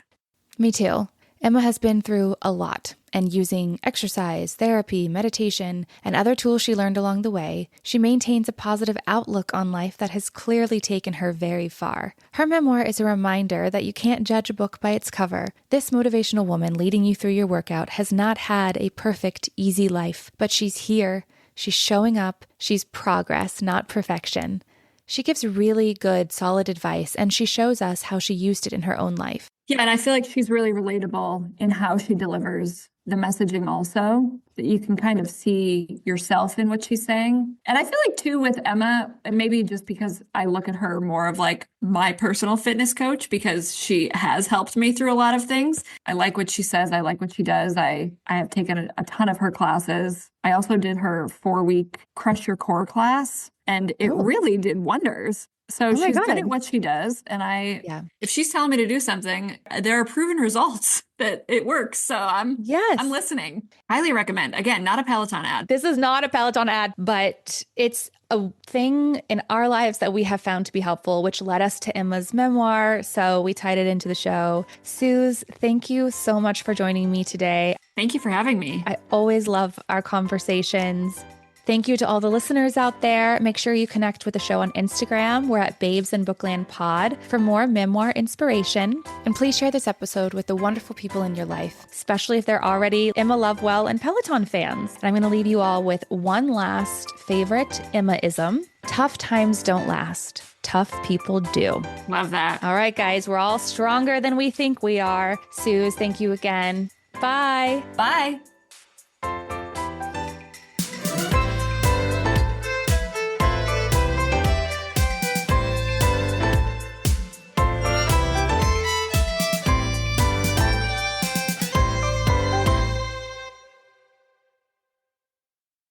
S1: Me too. Emma has been through a lot, and using exercise, therapy, meditation, and other tools she learned along the way, she maintains a positive outlook on life that has clearly taken her very far. Her memoir is a reminder that you can't judge a book by its cover. This motivational woman leading you through your workout has not had a perfect, easy life, but she's here. She's showing up. She's progress, not perfection. She gives really good, solid advice, and she shows us how she used it in her own life.
S2: Yeah, and I feel like she's really relatable in how she delivers the messaging also, that you can kind of see yourself in what she's saying. And I feel like too with Emma, and maybe just because I look at her more of like my personal fitness coach because she has helped me through a lot of things. I like what she says. I like what she does. I have taken a ton of her classes. I also did her 4-week Crush Your Core class, and it
S1: Oh.
S2: really did wonders. So
S1: Oh my
S2: she's good
S1: God.
S2: at what she does. And
S1: Yeah.
S2: if she's telling me to do something, there are proven results that it works. So I'm
S1: Yes.
S2: listening. Highly recommend. Again, not a Peloton ad.
S1: This is not a Peloton ad, but it's a thing in our lives that we have found to be helpful, which led us to Emma's memoir. So we tied it into the show. Suz, thank you so much for joining me today.
S2: Thank you for having me.
S1: I always love our conversations. Thank you to all the listeners out there. Make sure you connect with the show on Instagram. We're at Babes in Bookland Pod for more memoir inspiration. And please share this episode with the wonderful people in your life, especially if they're already Emma Lovewell and Peloton fans. And I'm going to leave you all with one last favorite Emma-ism. Tough times don't last. Tough people do.
S2: Love that.
S1: All right, guys, we're all stronger than we think we are. Suz, thank you again. Bye.
S2: Bye.